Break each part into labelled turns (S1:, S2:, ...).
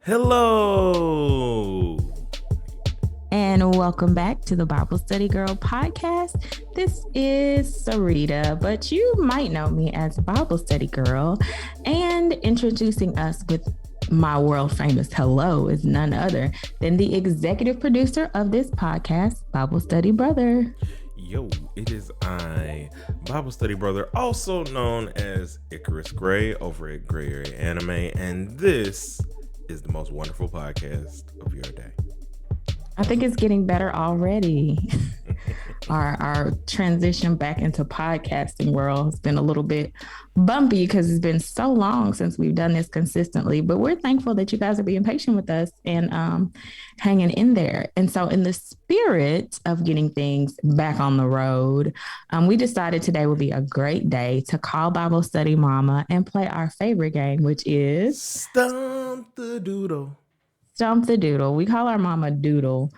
S1: Hello.
S2: And welcome back to the Bible Study Girl podcast. This is Sarita, but you might know me as Bible Study Girl. And introducing us with my world famous hello is none other than the executive producer of this podcast, Bible Study Brother.
S1: Yo, it is I, Bible Study Brother, also known as Icarus Gray over at Gray Area Anime, and this is the most wonderful podcast of your day.
S2: I think it's getting better already. Our transition back into podcasting world has been a little bit bumpy because it's been so long since we've done this consistently. But we're thankful that you guys are being patient with us and hanging in there. And so in the spirit of getting things back on the road, we decided today would be a great day to call Bible Study Mama and play our favorite game, which is
S1: Stump the Doodle.
S2: Stump the Doodle. We call our mama Doodle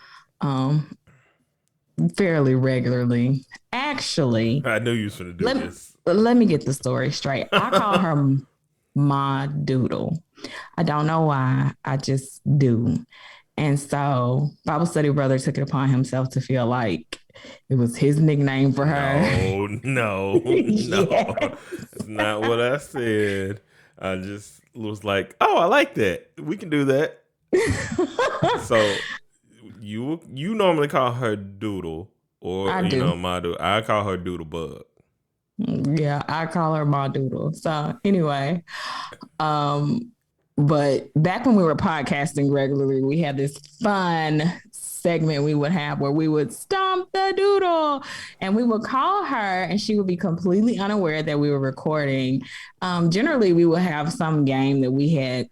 S2: fairly regularly. Actually,
S1: I knew you was going to do this.
S2: Let me get the story straight. I call her Ma Doodle. I don't know why. I just do. And so Bible Study Brother took it upon himself to feel like it was his nickname for her.
S1: No. Yes. That's not what I said. I just was like, oh, I like that. We can do that. So you normally call her Doodle, or
S2: I
S1: you
S2: do.
S1: know, Ma Doodle. I call her Doodle Bug.
S2: Yeah, I call her Ma Doodle. So anyway, but back when we were podcasting regularly, we had this fun segment we would have where we would stomp the doodle and we would call her and she would be completely unaware that we were recording. Generally, we would have some game that we had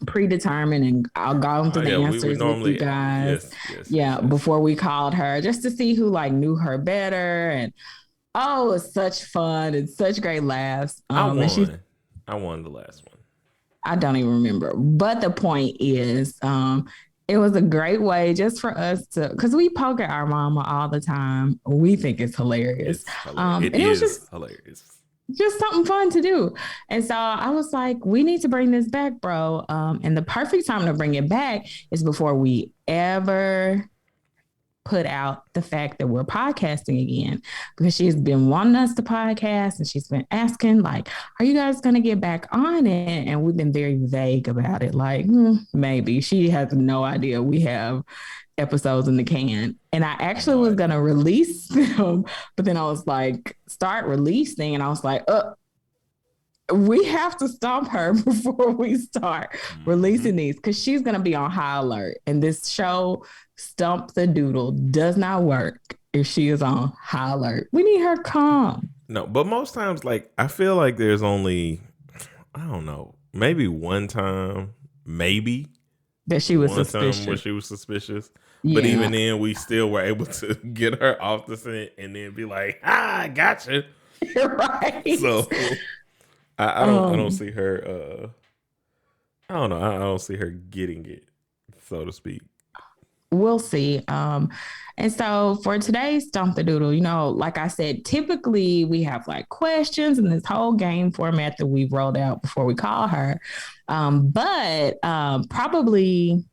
S2: predetermined and I'll go into the answers with you guys. Yes. Before we called her, just to see who like knew her better. And it was such fun and such great laughs.
S1: I won the last one.
S2: I don't even remember. But the point is, it was a great way just for us to, because we poke at our mama all the time. We think it's hilarious.
S1: It is hilarious.
S2: Just something fun to do. And so I was like, we need to bring this back, bro. And the perfect time to bring it back is before we ever put out the fact that we're podcasting again, because she's been wanting us to podcast and she's been asking like, are you guys going to get back on it? And we've been very vague about it. Like, maybe. She has no idea we have episodes in the can. And I actually was going to release them, but then I was like, start releasing. And I was like, we have to stop her before we start releasing these, because she's going to be on high alert. And this show, Stump the Doodle, does not work if she is on high alert. We need her calm.
S1: No, but most times, like, I feel like there's only, I don't know, maybe one time,
S2: that she was suspicious.
S1: Where she was suspicious. Yeah. But even then, we still were able to get her off the scent and then be like, I gotcha.
S2: Right.
S1: So I don't see her. I don't know. I don't see her getting it, so to speak.
S2: We'll see. And so for today's Stump the Doodle, like I said, typically we have like questions and this whole game format that we've rolled out before we call her. But probably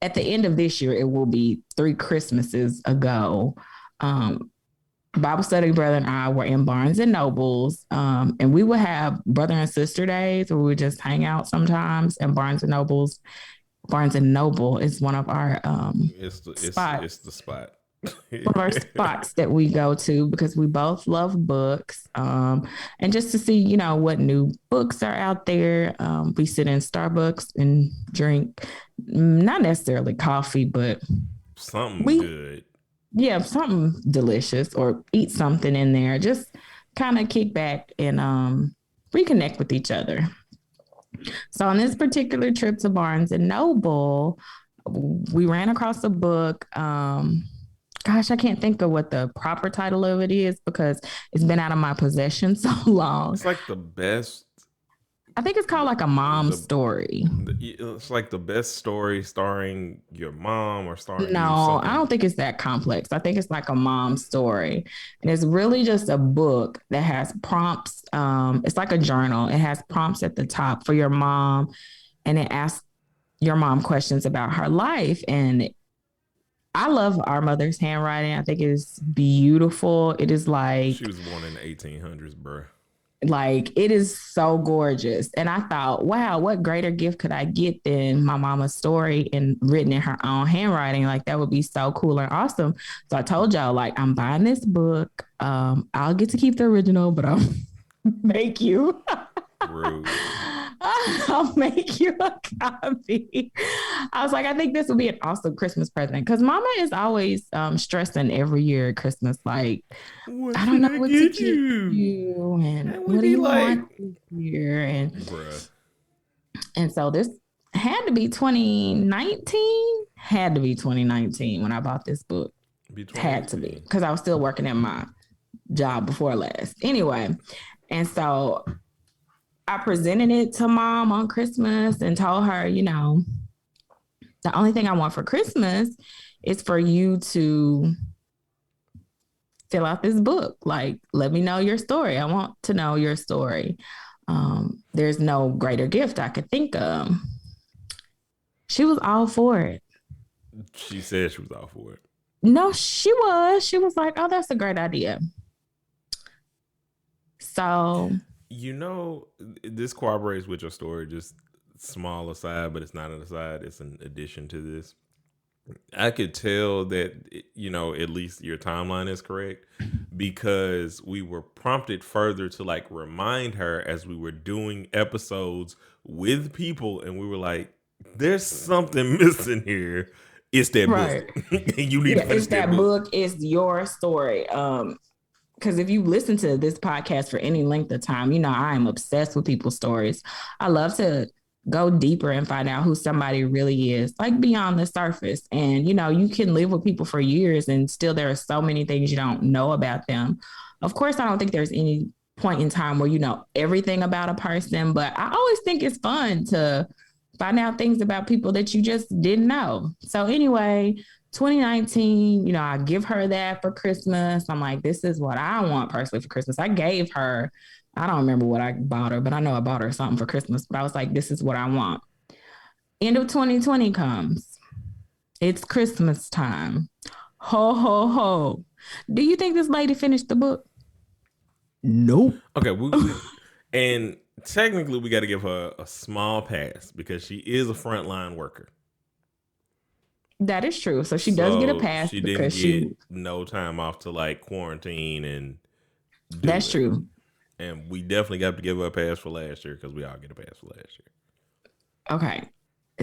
S2: at the end of this year, it will be 3 Christmases ago. Bible Study Brother and I were in Barnes and Nobles, and we would have brother and sister days where we would just hang out sometimes. And Barnes and Noble is one of our spots.
S1: It's the spot.
S2: One of our spots that we go to because we both love books, and just to see, what new books are out there. We sit in Starbucks and drink, not necessarily coffee, but
S1: something good.
S2: Yeah, something delicious, or eat something in there. Just kind of kick back and reconnect with each other. So on this particular trip to Barnes and Noble, we ran across a book. I can't think of what the proper title of it is because it's been out of my possession so long.
S1: It's like the best.
S2: I think it's called like a mom story.
S1: It's like the best story starring your mom or starring.
S2: No, I don't think it's that complex. I think it's like a mom story. And it's really just a book that has prompts. It's like a journal. It has prompts at the top for your mom and it asks your mom questions about her life. And I love our mother's handwriting. I think it's beautiful. It is
S1: She
S2: like
S1: was born in the 1800s, bruh.
S2: it is so gorgeous. And I thought, wow, what greater gift could I get than my mama's story and written in her own handwriting? Like that would be so cool and awesome. So I told y'all, like, I'm buying this book. I'll get to keep the original, but I'll make you.
S1: Rude.
S2: I'll make you a copy. I was like, I think this would be an awesome Christmas present because Mama is always stressing every year at Christmas, like,
S1: What
S2: I don't
S1: should
S2: know
S1: I
S2: what to
S1: get
S2: get
S1: you?
S2: you, and
S1: And we
S2: what do
S1: be
S2: you
S1: like,
S2: want this year,
S1: bruh.
S2: and so this had to be 2019. Had to be 2019 when I bought this book.
S1: Be
S2: Had to be
S1: 2018.
S2: because I was still working at my job before last. Anyway, and so I presented it to Mom on Christmas and told her, the only thing I want for Christmas is for you to fill out this book. Like, let me know your story. I want to know your story. There's no greater gift I could think of. She was all for it.
S1: She said she was all for it.
S2: No, she was. She was like, oh, that's a great idea. So,
S1: This corroborates with your story, just small aside, but it's not an aside, it's an addition to this. I could tell that, at least your timeline is correct because we were prompted further to like remind her as we were doing episodes with people, and we were like, there's something missing here. It's that
S2: right.
S1: book. You need
S2: Yeah,
S1: to finish
S2: it's that
S1: book.
S2: book. It's your story. Because if you listen to this podcast for any length of time, I am obsessed with people's stories. I love to go deeper and find out who somebody really is, like beyond the surface. And, you can live with people for years and still there are so many things you don't know about them. Of course, I don't think there's any point in time where you know everything about a person, but I always think it's fun to find out things about people that you just didn't know. So anyway, 2019, I give her that for Christmas. I'm like, this is what I want personally for Christmas. I gave her, I don't remember what I bought her, but I know I bought her something for Christmas. But I was like, this is what I want. End of 2020 comes. It's Christmas time. Ho, ho, ho. Do you think this lady finished the book? Nope.
S1: Okay. And technically, we got to give her a small pass because she is a frontline worker.
S2: That is true. So she does get a pass
S1: she
S2: because
S1: didn't get no time off to like quarantine and
S2: that's true.
S1: And we definitely got to give her a pass for last year because we all get a pass for last year.
S2: Okay.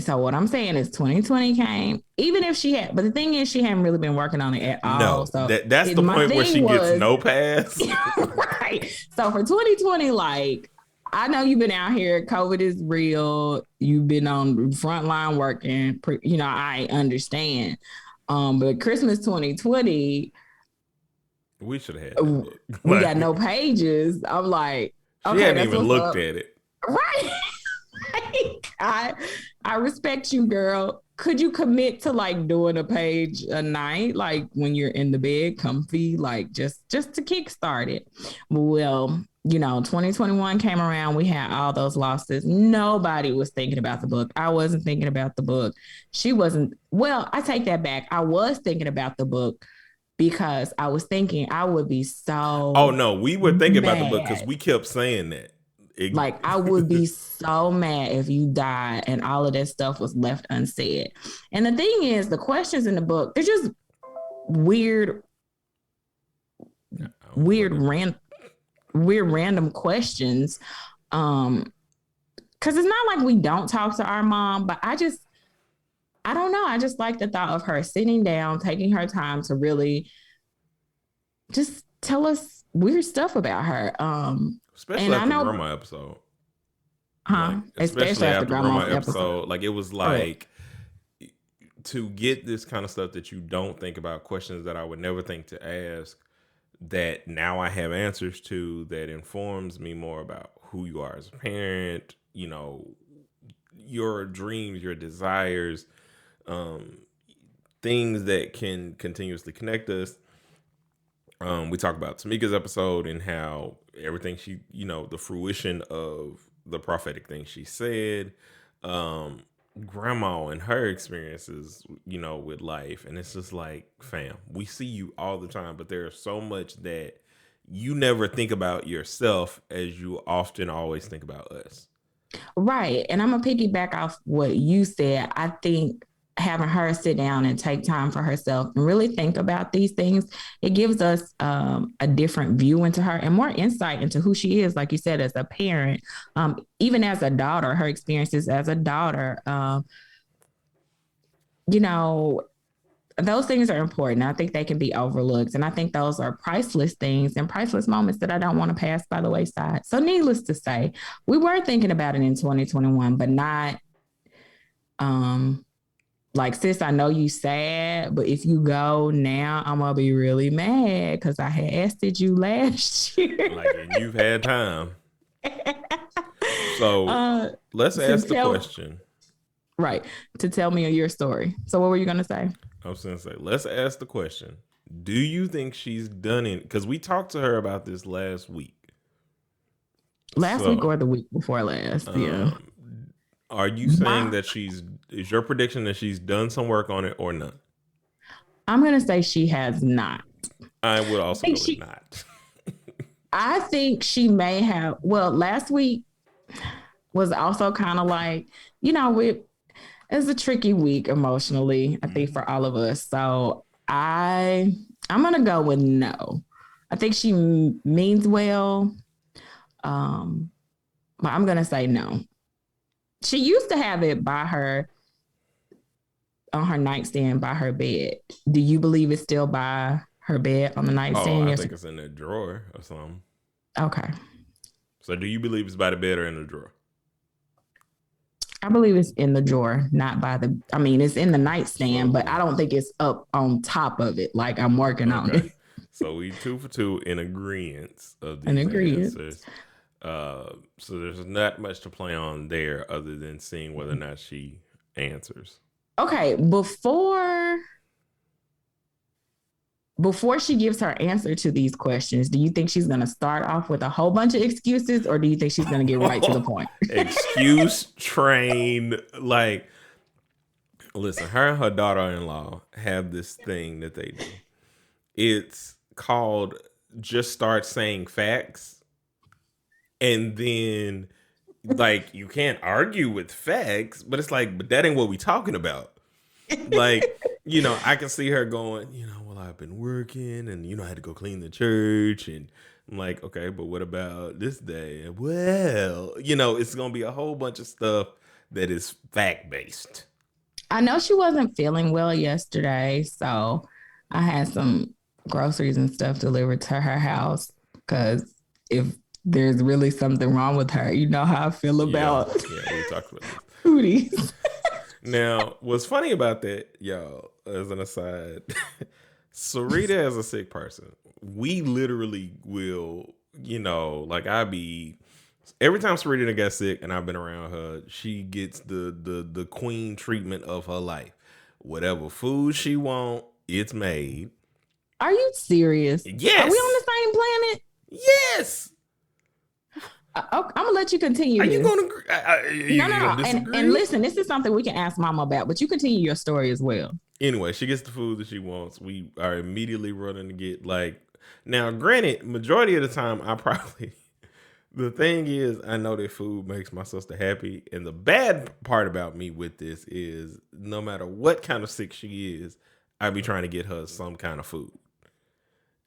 S2: So what I'm saying is 2020 came, even if she had, but the thing is she hadn't really been working on it at all.
S1: No,
S2: so
S1: that's the point where she gets no pass.
S2: Right. So for 2020, like, I know you've been out here. COVID is real. You've been on frontline working. I understand. But Christmas 2020,
S1: we should have had that book.
S2: We got no pages. I'm like,
S1: she hadn't even looked at it.
S2: Right. I respect you, girl. Could you commit to like doing a page a night, like when you're in the bed, comfy, like just to kickstart it? Well, 2021 came around. We had all those losses. Nobody was thinking about the book. I wasn't thinking about the book. She wasn't. Well, I take that back. I was thinking about the book because I was thinking I would be so.
S1: Oh no, we were thinking about the book because we kept saying that.
S2: Like, I would be so mad if you died and all of that stuff was left unsaid. And the thing is, the questions in the book, they're just weird random questions. Because it's not like we don't talk to our mom, but I don't know. I just like the thought of her sitting down, taking her time to really just tell us weird stuff about her.
S1: Especially after the grandma episode.
S2: Huh?
S1: Like, especially after grandma episode. Like, it was like, to get this kind of stuff that you don't think about, questions that I would never think to ask, that now I have answers to, that informs me more about who you are as a parent, your dreams, your desires, things that can continuously connect us. We talk about Tamika's episode and how everything she, the fruition of the prophetic things she said. um, grandma and her experiences, with life. And it's just like, fam, we see you all the time, but there's so much that you never think about yourself as you often always think about us.
S2: Right. And I'm going to piggyback off what you said. I think having her sit down and take time for herself and really think about these things, it gives us a different view into her and more insight into who she is, like you said, as a parent, even as a daughter, her experiences as a daughter. You know, those things are important. I think they can be overlooked. And I think those are priceless things and priceless moments that I don't want to pass by the wayside. So, needless to say, we were thinking about it in 2021, but not like, sis, I know you sad, but if you go now, I'm gonna be really mad because I had asked you last year.
S1: Like, and you've had time. So let's ask the question.
S2: Right. To tell me your story. So what were you gonna say?
S1: I was gonna say, let's ask the question. Do you think she's done it? Because we talked to her about this last week.
S2: Last week or the week before last, yeah.
S1: Are you saying that is your prediction that she's done some work on it or not?
S2: I'm going to say she has not.
S1: I would also go with not.
S2: I think she may have. Well, last week was also kind of like, it was a tricky week emotionally, I think, for all of us. So I'm going to go with no. I think she means well. But I'm going to say no. She used to have it by her on her nightstand by her bed. Do you believe it's still by her bed on the nightstand?
S1: Oh, I think it's in the drawer or something.
S2: Okay.
S1: So do you believe it's by the bed or in the drawer?
S2: I believe it's in the drawer, not by it's in the nightstand, but I don't think it's up on top of it. Like I'm working on it.
S1: So we 2 for 2 in agreement of these answers. So there's not much to play on there other than seeing whether or not she answers.
S2: Okay, before she gives her answer to these questions, do you think she's going to start off with a whole bunch of excuses, or do you think she's going to get right to the point?
S1: Excuse train. Like, listen, her and her daughter-in-law have this thing that they do. It's called just start saying facts. And then, like, you can't argue with facts, but it's like, but that ain't what we talking about. Like, I can see her going, well, I've been working and, I had to go clean the church. And I'm like, okay, but what about this day? Well, it's going to be a whole bunch of stuff that is fact-based.
S2: I know she wasn't feeling well yesterday, so I had some groceries and stuff delivered to her house because if there's really something wrong with her, you know how I feel about
S1: we talked about this.
S2: Foodies.
S1: Now, what's funny about that, y'all, as an aside, Sarita as a sick person, we literally will, every time Sarita got sick and I've been around her, she gets the queen treatment of her life. Whatever food she want, it's made.
S2: Are you serious?
S1: Yes.
S2: Are we on the same planet?
S1: Yes.
S2: I'm gonna let you continue.
S1: Are you going to?
S2: No. And listen, this is something we can ask Mama about, but you continue your story as well.
S1: Anyway, she gets the food that she wants. We are immediately running to get now. Granted, majority of the time, the thing is, I know that food makes my sister happy, and the bad part about me with this is, no matter what kind of sick she is, I be trying to get her some kind of food.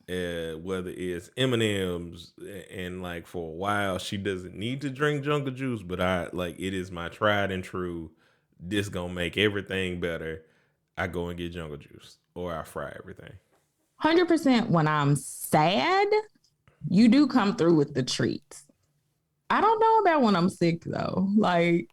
S1: Whether it's M&M's, and for a while she doesn't need to drink jungle juice, but it is my tried and true, this gonna make everything better. I go and get jungle juice or I fry everything.
S2: 100% when I'm sad, you do come through with the treats. I don't know about when I'm sick though. Like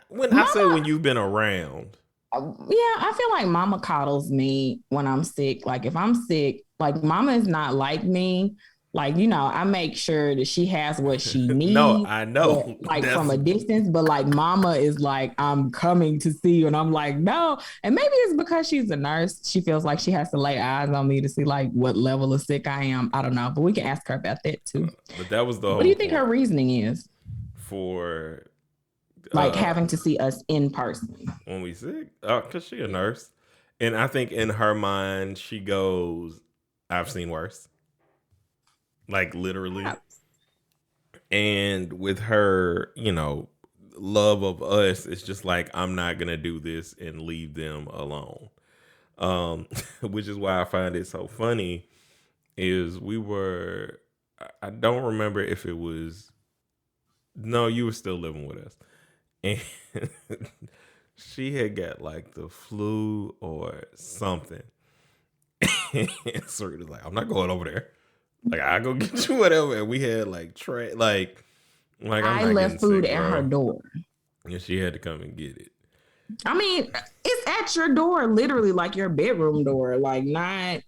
S1: when you've been around.
S2: Yeah, I feel like Mama coddles me when I'm sick. Like if I'm sick, like Mama is not like me. Like, I make sure that she has what she needs.
S1: No, I know.
S2: But, from a distance, but Mama is like, I'm coming to see you. And I'm like, no. And maybe it's because she's a nurse. She feels like she has to lay eyes on me to see what level of sick I am. I don't know, but we can ask her about that too.
S1: But that was the whole
S2: What do you think her reasoning is?
S1: For
S2: Like having to see us in person.
S1: When we sick? Because she a nurse. And I think in her mind, she goes, I've seen worse. Like literally. And with her, love of us, it's just like, I'm not going to do this and leave them alone. Which is why I find it so funny is I don't remember if it was, no, you were still living with us. And she had got like the flu or something. And Serena's like, I'm not going over there. Like, I'll go get you whatever. And we had like I'm
S2: I
S1: not
S2: left food
S1: sick,
S2: at
S1: bro.
S2: her door.
S1: And she had to come and get it.
S2: I mean, it's at your door, literally like your bedroom door, like not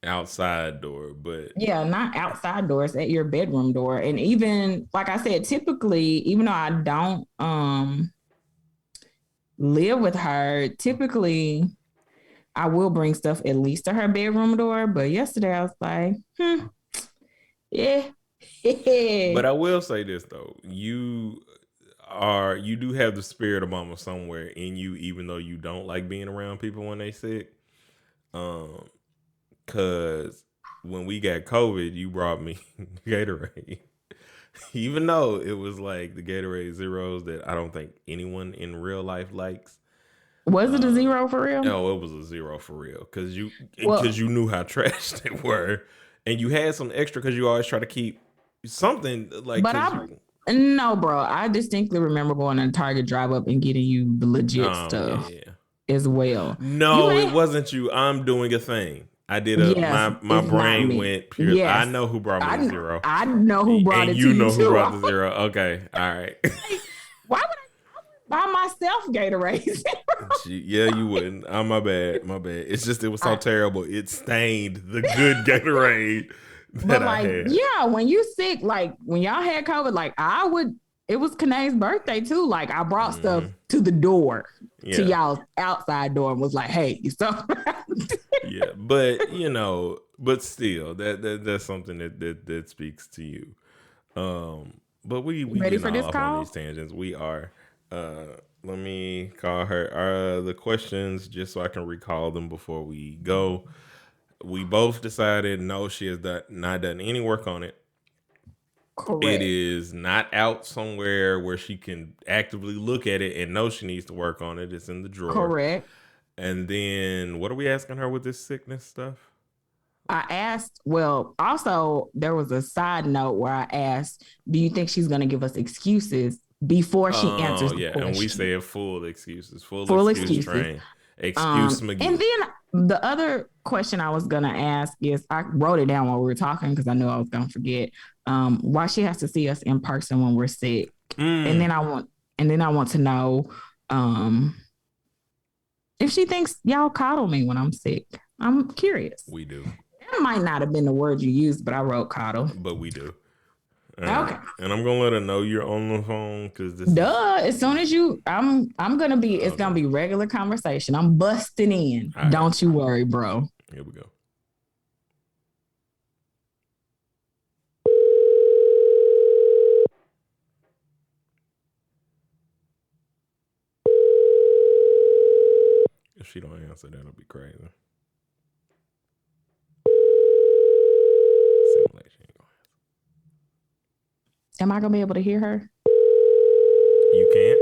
S1: outside door, but
S2: yeah, not outside doors, at your bedroom door. And even like I said, typically, even though I don't live with her, typically I will bring stuff at least to her bedroom door. But yesterday I was like, yeah.
S1: But I will say this though, you do have the spirit of mama somewhere in you, even though you don't like being around people when they sick. Cause when we got COVID, you brought me Gatorade. Even though it was like the Gatorade Zeros that I don't think anyone in real life likes.
S2: Was it a zero for real?
S1: No, it was a zero for real. Cause you knew how trash they were. And you had some extra because you always try to keep something like.
S2: No, bro. I distinctly remember going to Target drive up and getting you the legit stuff as well.
S1: No, it wasn't you. I'm doing a thing. I did my brain went pure. Yes. I know who brought me the zero.
S2: I know who brought it to you.
S1: You know who brought the zero. Okay. All right.
S2: Why would I buy myself Gatorade?
S1: Yeah, you wouldn't. Oh, my bad. It's just, it was so terrible. It stained the good Gatorade that I had.
S2: Yeah, when you sick, like when y'all had COVID, like it was Kanae's birthday too. Like I brought stuff to the door, to y'all's outside door, and was like, "Hey, you stuff."
S1: Yeah, but but still, that's something that speaks to you. But we
S2: ready for this call?
S1: On these tangents. We are. Let me call her. The questions, just so I can recall them before we go. We both decided no, she has not done any work on it.
S2: Correct.
S1: It is not out somewhere where she can actively look at it and know she needs to work on it. It's in the drawer.
S2: Correct.
S1: And then what are we asking her with this sickness stuff?
S2: I asked, well, also there was a side note where I asked, do you think she's going to give us excuses before she answers the question?
S1: And we said full excuses. Full excuse train. Excuse McGee.
S2: And then the other question I was going to ask is, I wrote it down while we were talking because I knew I was going to forget, why she has to see us in person when we're sick. And then I want to know if she thinks y'all coddle me when I'm sick. I'm curious.
S1: We do.
S2: That might not have been the word you used, but I wrote coddle.
S1: But we do.
S2: Okay.
S1: And I'm gonna let her know you're on the phone because this.
S2: As soon as I'm gonna be. It's gonna be regular conversation. I'm busting in. Right. Don't you worry, bro.
S1: Here we go. If she don't answer, that'll be crazy.
S2: Am I gonna be able to hear her?
S1: You can't.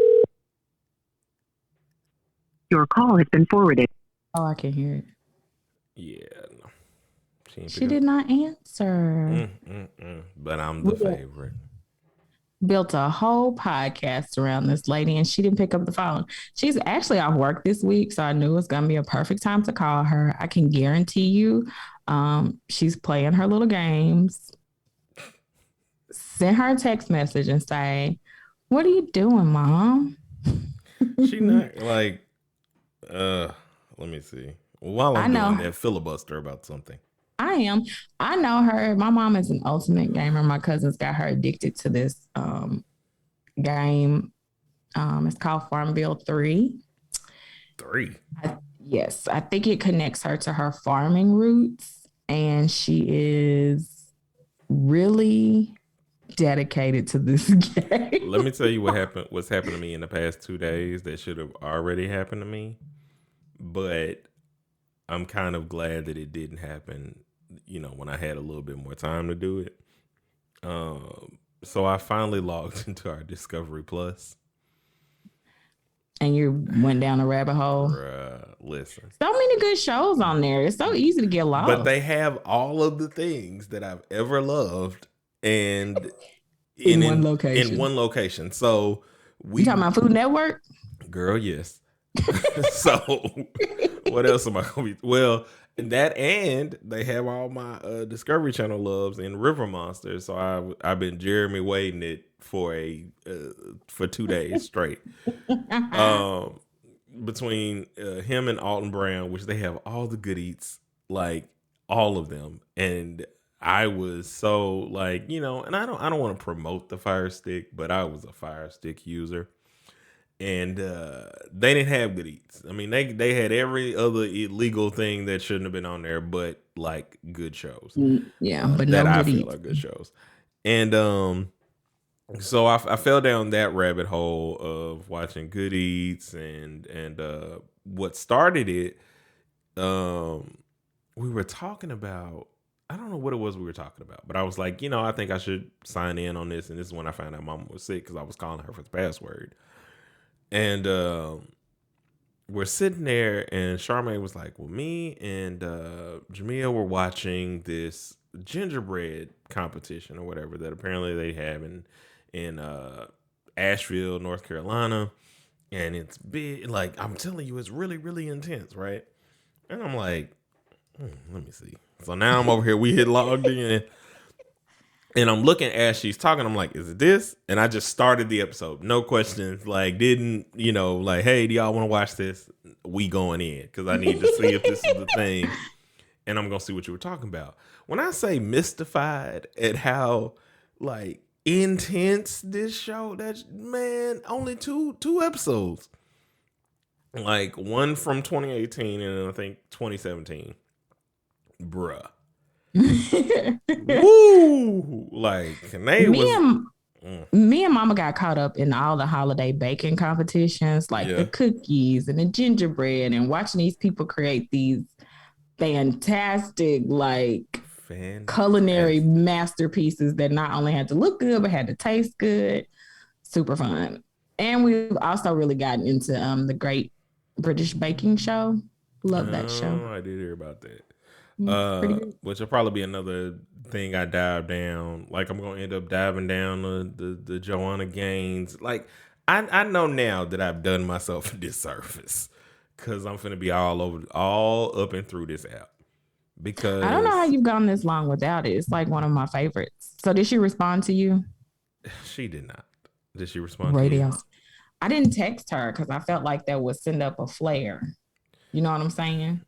S3: Your call has been forwarded.
S2: Oh, I can hear it.
S1: Yeah, no.
S2: She did not answer.
S1: But I'm the favorite.
S2: Built a whole podcast around this lady, and she didn't pick up the phone. She's actually off work this week, so I knew it was gonna be a perfect time to call her. I can guarantee you, she's playing her little games. Send her a text message and say, "What are you doing, Mom?"
S1: She not like, let me see. While I'm doing that filibuster about something.
S2: I am. I know her. My mom is an ultimate gamer. My cousins got her addicted to this game. It's called Farmville 3.
S1: 3?
S2: Yes. I think it connects her to her farming roots. And she is really dedicated to this game.
S1: Let me tell you what's happened to me in the past 2 days that should have already happened to me. But I'm kind of glad that it didn't happen, when I had a little bit more time to do it. So I finally logged into our Discovery Plus.
S2: And you went down a rabbit hole.
S1: Listen.
S2: So many good shows on there. It's so easy to get lost.
S1: But they have all of the things that I've ever loved and
S2: in one location.
S1: In one location. So
S2: you talking about Food Network?
S1: Girl, yes. So what else am I gonna be? Well, that, and they have all my Discovery Channel loves in River Monsters. So I've been Jeremy waiting it for 2 days straight. Between him and Alton Brown, which they have all the good eats, like all of them, and I was so like, and I don't want to promote the Fire Stick, but I was a Fire Stick user. And they didn't have good eats. I mean, they had every other illegal thing that shouldn't have been on there, but like good shows.
S2: Yeah, but
S1: that
S2: no
S1: I
S2: good
S1: feel
S2: eats.
S1: are good shows. And so I fell down that rabbit hole of watching good eats, and what started it. We were talking about. I don't know what it was we were talking about, but I was like, I think I should sign in on this, and this is when I found out Mama was sick because I was calling her for the password. And we're sitting there, and Charmaine was like, well, me and Jamil were watching this gingerbread competition or whatever that apparently they have in Asheville, North Carolina. And it's big. Like, I'm telling you, it's really, really intense, right? And I'm like, let me see. So now I'm over here. We hit logged in. And I'm looking as she's talking. I'm like, is it this? And I just started the episode. No questions. Like, didn't, like, hey, do y'all want to watch this? We going in because I need to see if this is the thing. And I'm going to see what you were talking about. When I say mystified at how, like, intense this show, that's, man, only two episodes. Like, one from 2018 and I think 2017. Bruh. Woo! Like, me
S2: and Mama got caught up in all the holiday baking competitions, like the cookies and the gingerbread, and watching these people create these fantastic culinary masterpieces that not only had to look good but had to taste good. Super fun. And we've also really gotten into the Great British Baking Show. Love that show.
S1: I did hear about that. Which will probably be another thing I dive down. Like, I'm gonna end up diving down the Joanna Gaines. Like, I know now that I've done myself a disservice because I'm finna be all up and through this app. Because
S2: I don't know how you've gone this long without it. It's like one of my favorites. So did she respond to you?
S1: She did not. Did she respond
S2: Radio.
S1: to you?
S2: I didn't text her because I felt like that would send up a flare. You know what I'm saying?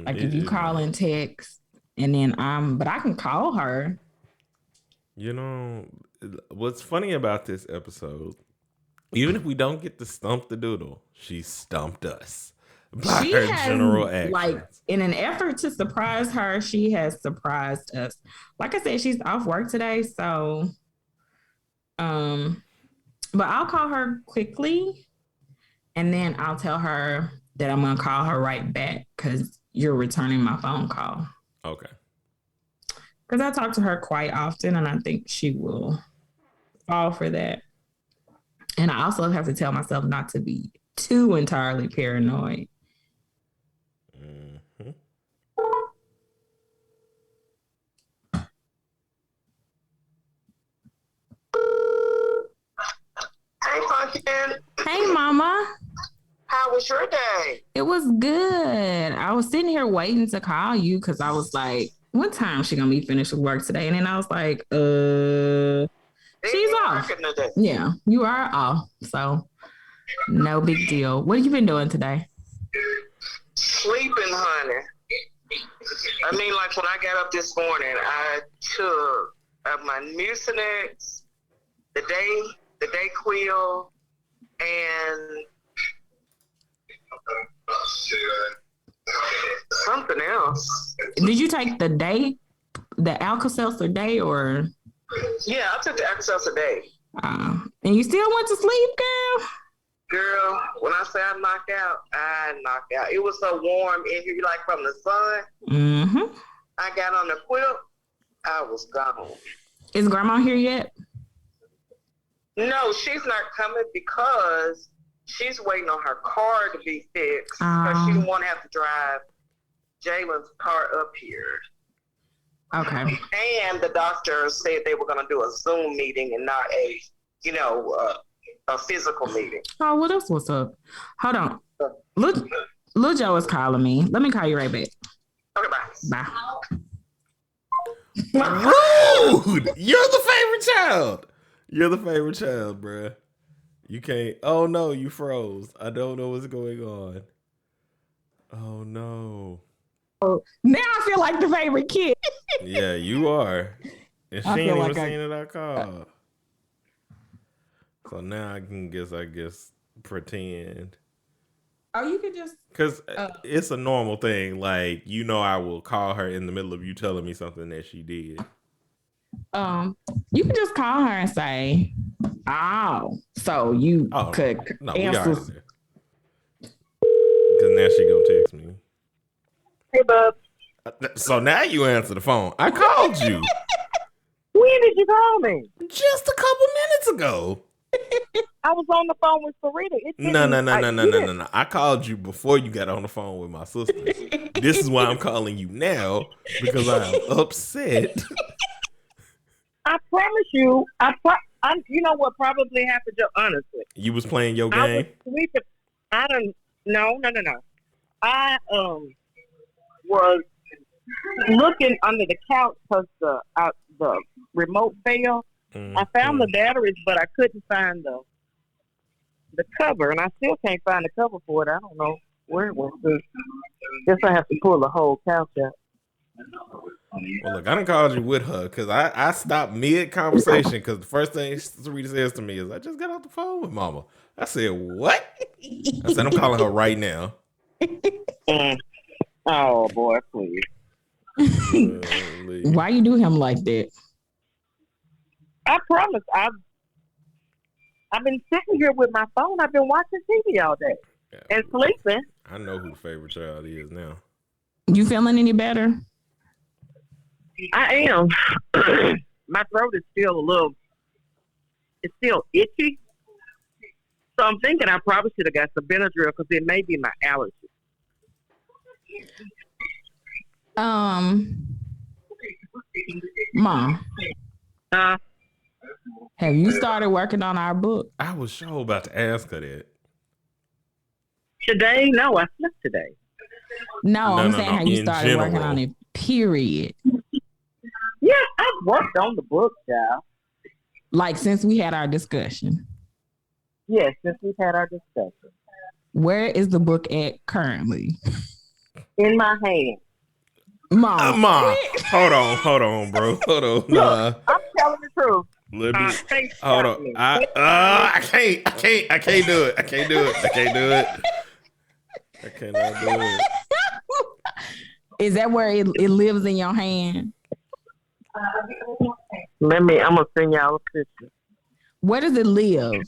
S2: Like if you call and text and then but I can call her.
S1: What's funny about this episode, even if we don't get to stump the Doodle, she stumped us by her general actions.
S2: Like, in an effort to surprise her, she has surprised us. Like I said, she's off work today, so but I'll call her quickly and then I'll tell her that I'm going to call her right back because you're returning my phone call.
S1: Okay.
S2: Because I talk to her quite often, and I think she will fall for that. And I also have to tell myself not to be too entirely paranoid.
S1: Mm-hmm.
S4: Hey, Pumpkin.
S2: Hey, Mama.
S4: How was your day?
S2: It was good. I was sitting here waiting to call you because I was like, what time is she gonna be finished with work today? And then I was like, she's off.
S4: Today.
S2: Yeah, you are off. So no big deal. What have you been doing today?
S4: Sleeping, honey. I mean, like when I got up this morning, I took my Mucinex, the Dayquil, and something else.
S2: Did you take the Alka-Seltzer Day or?
S4: Yeah, I took the episodes a day.
S2: And you still went to sleep, girl?
S4: Girl, when I say I knocked out, I knocked out. It was so warm in here, like from the sun.
S2: Mm-hmm.
S4: I got on the quilt, I was gone.
S2: Is Grandma here yet?
S4: No, she's not coming because she's waiting on her car to be fixed because she didn't want to have to drive Jalen's car up here.
S2: Okay.
S4: And the doctor said they were going to do a Zoom meeting and not a physical meeting.
S2: Oh, well, that's what's up. Hold on. Lil Joe is calling me. Let me call you right back.
S4: Okay, bye.
S1: Rude! You're the favorite child. You're the favorite child, bruh. You can't. Oh, no, you froze. I don't know what's going on. Oh, no.
S2: Now I feel like the favorite kid.
S1: Yeah, you are. And she ain't even seen it I called. So now I guess, pretend.
S2: Oh, you could just...
S1: Because it's a normal thing. Like, I will call her in the middle of you telling me something that she did.
S2: You can just call her and say, so you could answer.
S1: Because now she gonna text me.
S4: Hey, bub.
S1: So now you answer the phone. I called you.
S4: When did you call me?
S1: Just a couple minutes ago.
S4: I was on the phone with Sarita.
S1: No. I called you before you got on the phone with my sister. This is why I'm calling you now, because I'm upset.
S4: I promise you, you know what probably happened, honestly.
S1: You was playing your game?
S4: I was sleeping. No. I was looking under the couch because the remote fell. I found the batteries, but I couldn't find the cover, and I still can't find the cover for it. I don't know where it went to. Guess I have to pull the whole couch out.
S1: Well, look, I done called you with her because I stopped mid-conversation because the first thing Sarita says to me is, I just got off the phone with Mama. I said, what? I said, I'm calling her right now.
S4: Oh, boy, please.
S2: Why you do him like that?
S4: I promise. I've been sitting here with my phone. I've been watching TV all day and sleeping.
S1: I know who the favorite child is now.
S2: You feeling any better?
S4: I am. My throat is still it's still itchy. So I'm thinking I probably should have got some Benadryl because it may be my allergy.
S2: Mom. Have you started working on our book?
S1: I was sure about to ask her that.
S4: Today? No, I slept today.
S2: No, I'm saying have you started working on it, period.
S4: Yeah, I've worked on the book, child.
S2: Like since we had our discussion?
S4: Yes, since we've had our discussion.
S2: Where is the book at currently?
S4: In my hand.
S2: Mom.
S1: Hold on, bro. Hold on.
S4: Nah. I'm telling the truth.
S1: Let me hold on. I can't do it. I cannot do it.
S2: Is that where it lives in your hand?
S4: I'm gonna send y'all a picture.
S2: Where does it live?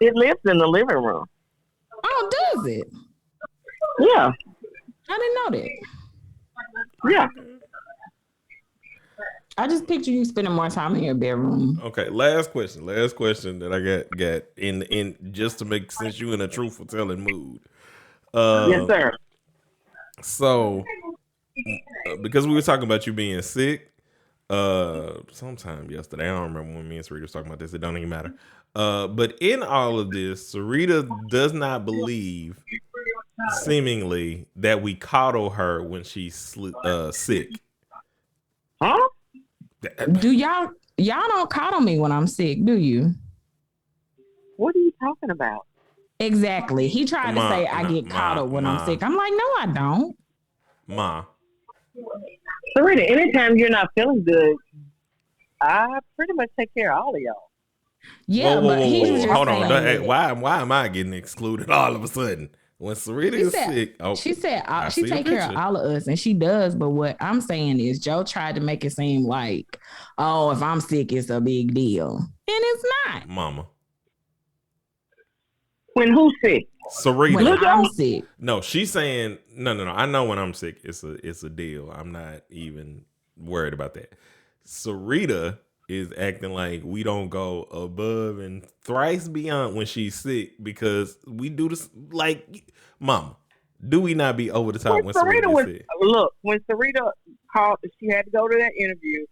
S4: It lives in the living room.
S2: Oh, does it?
S4: Yeah.
S2: I didn't know that.
S4: Yeah.
S2: I just picture you spending more time in your bedroom.
S1: Okay, last question that I got in just to make sense you in a truthful telling mood.
S4: Yes, sir.
S1: So, because we were talking about you being sick, sometime yesterday, I don't remember when me and Sarita was talking about this. It don't even matter. But in all of this, Sarita does not believe, seemingly, that we coddle her when she's sick.
S4: Huh?
S2: Do y'all don't coddle me when I'm sick, do you?
S4: What are you talking about?
S2: Exactly. He tried to say I get coddled when I'm sick. I'm like, no, I don't.
S1: Ma.
S4: Sarita, anytime you're not feeling good, I pretty much take care of all of y'all.
S2: Yeah, but he's just
S1: hold
S2: saying,
S1: on. Hey, why am I getting excluded all of a sudden? When Sarita
S2: She
S1: is
S2: said,
S1: sick,
S2: she said
S1: I
S2: she
S1: see a
S2: take care of
S1: picture.
S2: all of us, and she does. But what I'm saying is, Joe tried to make it seem like, oh, if I'm sick, it's a big deal, and it's not.
S1: Mama.
S4: When who's sick?
S1: Sarita.
S2: When I'm sick,
S1: No, she's saying no. I know when I'm sick, it's a deal. I'm not even worried about that. Sarita is acting like we don't go above and thrice beyond when she's sick because we do this. Like, Mama, do we not be over the top when Sarita
S4: was
S1: sick?
S4: look, when Sarita called, she had to go to that interview,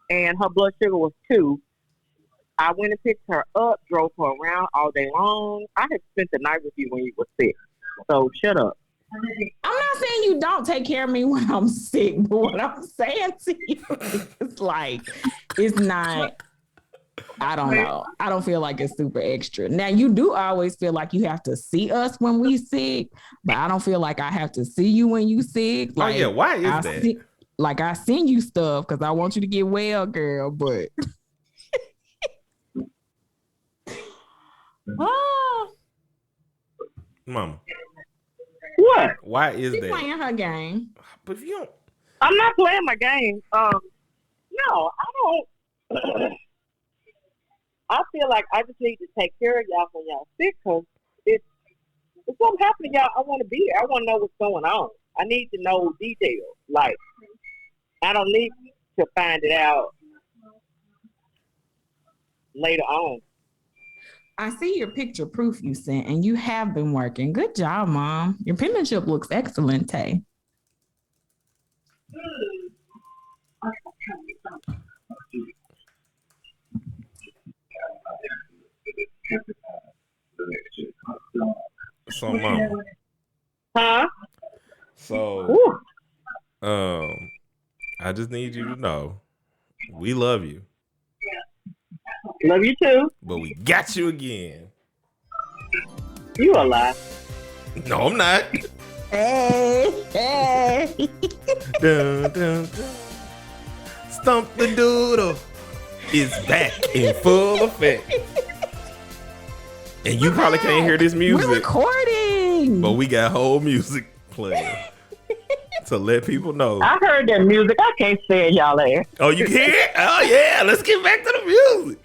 S4: and her blood sugar was 2. I went and picked her up, drove her around all day long. I had spent the night with you when you were sick, so shut up.
S2: I'm not saying you don't take care of me when I'm sick, but what I'm saying to you is like, it's not. I don't know. I don't feel like it's super extra. Now, you do always feel like you have to see us when we sick, but I don't feel like I have to see you when you sick. Like,
S1: Oh yeah, why is that?
S2: I send you stuff because I want you to get well, girl, but
S1: Mama,
S4: What?
S1: why is
S2: she's
S1: that?
S2: playing her game.
S1: But if you don't,
S4: I'm not playing my game. No, I don't. I feel like I just need to take care of y'all when y'all sick, because if something happens to y'all, I want to be there. I want to know what's going on. I need to know details. Like, I don't need to find it out later on.
S2: I see your picture proof you sent, and you have been working. Good job, Mom. Your penmanship looks excellent, Tay.
S1: so Mama,
S4: Huh?
S1: so
S4: Ooh.
S1: I just need you to know we love you,
S4: Love you too.
S1: but we got you again.
S4: You a lie.
S1: No, I'm not.
S2: Hey.
S1: Dun, dun, dun. Stump the Doodle is back in full effect. And you probably can't hear this
S2: We're
S1: music,
S2: recording.
S1: but we got whole music playing to let people know.
S4: I heard that music. I can't stand y'all there.
S1: Oh, you can hear it? Oh, yeah. Let's get back to the music.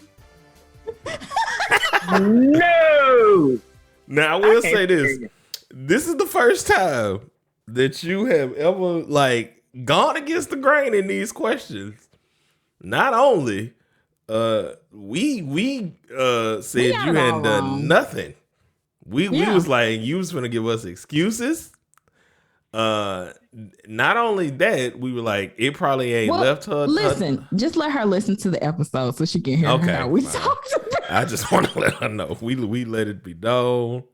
S4: No.
S1: Now, I will
S4: I can't
S1: say this.
S4: stand
S1: This is the first time that you have ever, like, gone against the grain in these questions. Not only we said you hadn't done nothing. We was like, you was gonna give us excuses. Not only that, we were like, it probably ain't left her.
S2: Listen, just let her listen to the episode so she can hear how we talked about.
S1: I just want to let her know. We let it be known.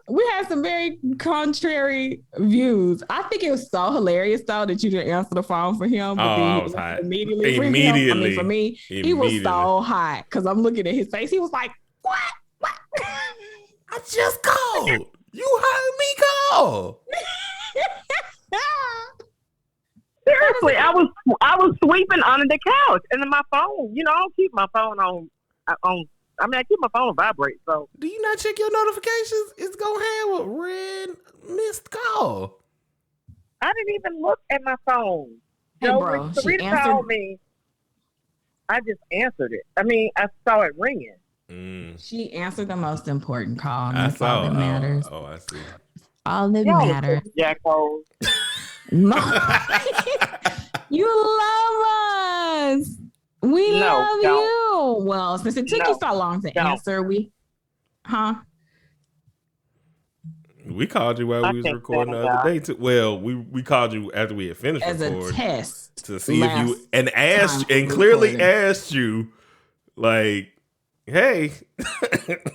S2: We had some very contrary views. I think it was so hilarious though that you didn't answer the phone for him. But
S1: I was hot.
S2: Immediately. For me, he was so hot because I'm looking at his face. He was like, "What?
S1: I just called. You heard me call."
S4: Seriously, I was sweeping under the couch, and then my phone. You know, I don't keep my phone on. I mean, I keep my phone on vibrate. So,
S1: do you not check your notifications? It's gonna have a red missed call.
S4: I didn't even look at my phone.
S2: Hey,
S4: Joe,
S2: bro,
S4: when
S2: she
S4: Sarita
S2: answered
S4: called me, I just answered it. I mean, I saw it ringing.
S2: She answered the most important call.
S1: I
S2: That's all that matters.
S1: Oh, I see.
S2: All that matters.
S4: Jacko.
S2: No. You love us. We love you. Well, since it took you so long to answer, we
S1: called you while we was recording the other day too. Well, we called you after we had finished
S2: as
S1: recording
S2: a test
S1: to see if you clearly asked you, like, hey,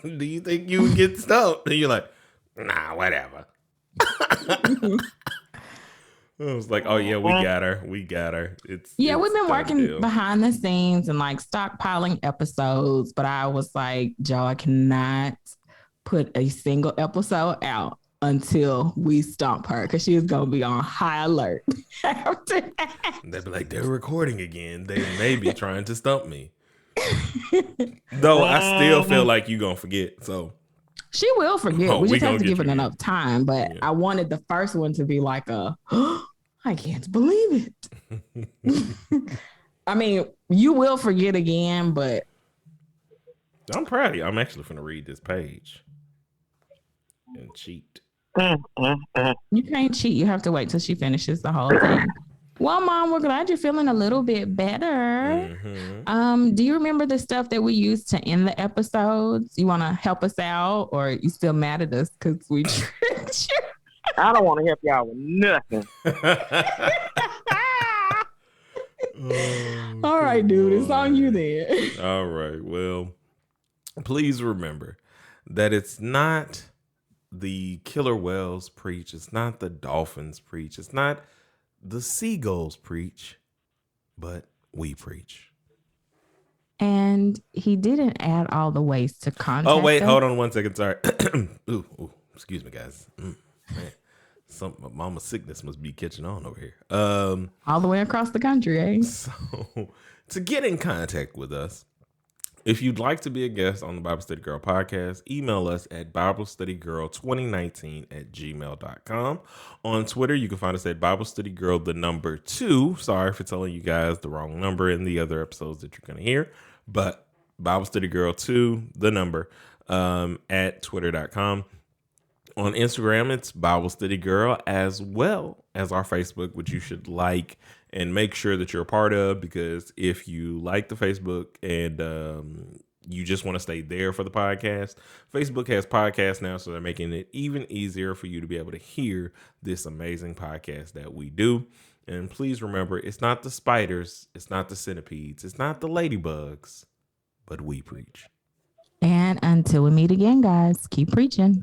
S1: do you think you would get stumped? And you're like, nah, whatever. I was like, oh yeah, we got her. We've been
S2: working behind the scenes and like stockpiling episodes, but I was like, Joe, I cannot put a single episode out until we stump her because she is gonna be on high alert after that.
S1: They'd be like, they're recording again. They may be trying to stump me. Though I still feel like you're gonna forget. So
S2: She will forget. We
S1: we
S2: just have
S1: gonna
S2: to
S1: get
S2: give it
S1: you
S2: enough time. But I wanted the first one to be like a, I can't believe it. I mean, you will forget again, but
S1: I'm proud of you. I'm actually going to read this page and cheat.
S2: You can't cheat. You have to wait till she finishes the whole thing. Well, Mom, we're glad you're feeling a little bit better. Do you remember the stuff that we used to end the episodes? You want to help us out, or you still mad at us because we tricked you?
S4: I don't want to help y'all with nothing.
S2: All right, dude. It's on you then.
S1: All right. Well, please remember that it's not the killer whales preach. It's not the dolphins preach. It's not the seagulls preach, but we preach.
S2: And he didn't add all the ways to contact
S1: Oh, wait.
S2: us.
S1: Hold on 1 second. Sorry. Ooh, excuse me, guys. Man. Some mama sickness must be catching on over here.
S2: All the way across the country, eh?
S1: So to get in contact with us, if you'd like to be a guest on the Bible Study Girl podcast, email us at BibleStudyGirl2019@gmail.com. On Twitter, you can find us at Bible Study Girl, the number 2. Sorry for telling you guys the wrong number in the other episodes that you're going to hear, but Bible Study Girl 2, the number, at twitter.com. On Instagram, it's Bible Study Girl, as well as our Facebook, which you should like and make sure that you're a part of, because if you like the Facebook and you just want to stay there for the podcast, Facebook has podcasts now, so they're making it even easier for you to be able to hear this amazing podcast that we do. And please remember, it's not the spiders, it's not the centipedes, it's not the ladybugs, but we preach.
S2: And until we meet again, guys, keep preaching.